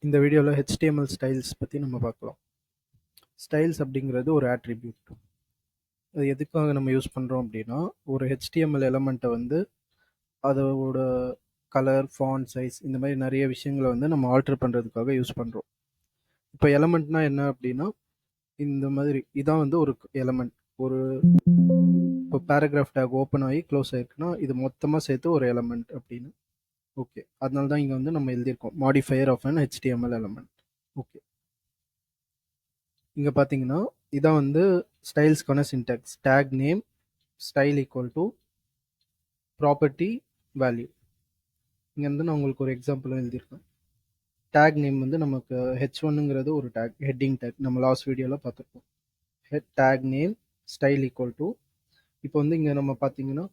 இந்த வீடியோவில் HTML styles பற்றி நம்ம பார்க்கலாம். ஸ்டைல்ஸ் அப்படிங்கிறது ஒரு ஆட்ரிபியூட். அது எதுக்காக நம்ம யூஸ் பண்ணுறோம் அப்படின்னா, ஒரு HTML எலமெண்ட்டை வந்து அதோட கலர், ஃபாண்ட் சைஸ் இந்த மாதிரி நிறைய விஷயங்களை வந்து நம்ம ஆல்டர் பண்ணுறதுக்காக யூஸ் பண்ணுறோம். இப்போ எலமெண்ட்னா என்ன அப்படின்னா, இந்த மாதிரி இதான் வந்து ஒரு எலமெண்ட். ஒரு இப்போ பேராகிராஃப் டேக் ஓப்பன் ஆகி க்ளோஸ் ஆகிருக்குன்னா இது மொத்தமாக சேர்த்து ஒரு எலமெண்ட் அப்படின்னு. ஓகே, அதனால தான் இங்கே வந்து நம்ம எழுதியிருக்கோம் modifier of an HTML element. Okay, இங்கே பார்த்தீங்கன்னா இதான் வந்து ஸ்டைல்ஸ்க்கான syntax. Tag name style equal to property value. இங்கே வந்து நான் உங்களுக்கு ஒரு எக்ஸாம்பிளும் எழுதியிருக்கேன். டேக் நேம் வந்து நமக்கு H1ங்கிறது ஒரு டேக், ஹெட்டிங் டேக். நம்ம லாஸ்ட் வீடியோவில் பார்த்துருப்போம். Tag name style equal to, இப்போ வந்து இங்கே நம்ம பார்த்தீங்கன்னா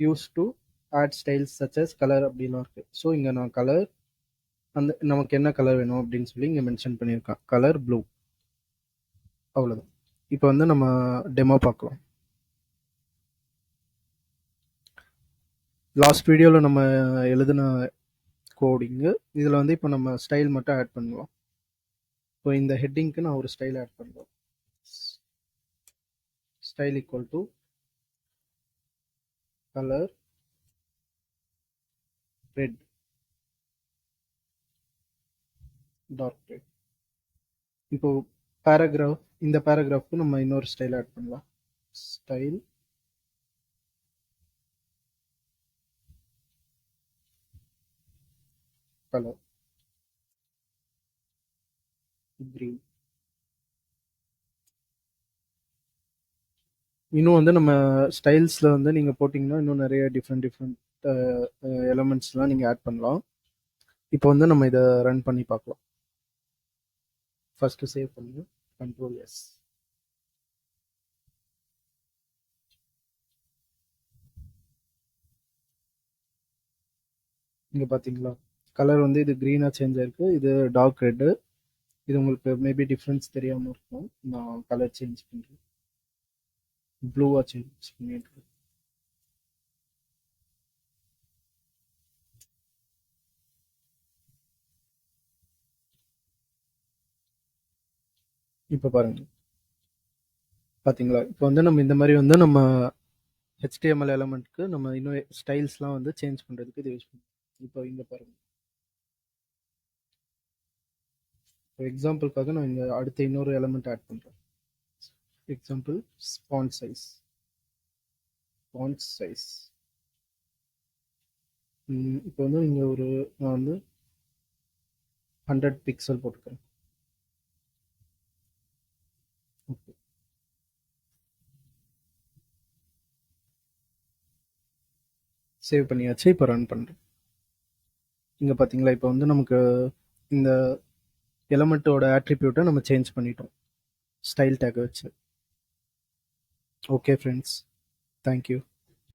use to add styles such as colour அப்படின்லாம் இருக்குது. ஸோ இங்கே நான் கலர், அந்த நமக்கு என்ன கலர் வேணும் அப்படின்னு சொல்லி இங்கே மென்ஷன் பண்ணியிருக்கேன். கலர் ப்ளூ, அவ்வளோதான். இப்போ வந்து நம்ம டெமோ பார்க்கலாம். லாஸ்ட் வீடியோவில் நம்ம எழுதின கோடிங்கு இதில் வந்து இப்போ நம்ம ஸ்டைல் மட்டும் ஆட் பண்ணுவோம். இப்போ இந்த ஹெட்டிங்க்கு நான் ஒரு ஸ்டைல் ஆட் பண்ணுறோம். Style equal to colour red, dark red. இப்போ பேராகிராஃப், இந்த பேராகிராஃப்க்கு நம்ம இன்னொரு ஸ்டைல் ஆட் பண்ணலாம். Style colour green. இன்னும் வந்து நம்ம ஸ்டைல்ஸில் வந்து நீங்கள் போட்டிங்கன்னா இன்னும் நிறைய டிஃப்ரெண்ட் எலமெண்ட்ஸ்லாம் நீங்கள் ஆட் பண்ணலாம். இப்போ வந்து நம்ம இதை ரன் பண்ணி பார்க்கலாம். ஃபஸ்ட்டு சேவ் பண்ணுங்க, Ctrl S. இங்கே பார்த்தீங்களா கலர் வந்து இது க்ரீனாக சேஞ்ச் ஆயிருக்கு, இது டார்க் ரெட்டு. இது உங்களுக்கு மேபி டிஃப்ரென்ஸ் தெரியாமல் இருக்கும். நான் கலர் சேஞ்ச் பண்ணுறேன், ப்ளூவாக சேஞ்ச் பண்ணிட்டு. இப்போ பாருங்க, பார்த்தீங்களா இப்போ வந்து நம்ம இந்த மாதிரி வந்து நம்ம HTML எலமெண்ட்க்கு நம்ம இன்னும் ஸ்டைல்ஸ்லாம் வந்து சேஞ்ச் பண்ணுறதுக்கு இது யூஸ் பண்ணுவோம். இப்போ இங்கே பாருங்கள், இப்போ எக்ஸாம்பிளுக்காக நான் இங்கே அடுத்த இன்னொரு எலமெண்ட் ஆட் பண்ணுறேன். Example font size. இப்போ வந்து இங்கே நான் வந்து 100 பிக்சல் போட்டுக்கிறேன். ஓகே, சேவ் பண்ணியாச்சு. இப்போ ரன் பண்ணுறேன். இங்கே பார்த்தீங்களா இப்போ வந்து நமக்கு இந்த எலமெண்ட்டோட ஆட்ரிபியூட்டை நம்ம சேஞ்ச் பண்ணிட்டோம் ஸ்டைல் டேக்கை வச்சு. Okay friends, thank you.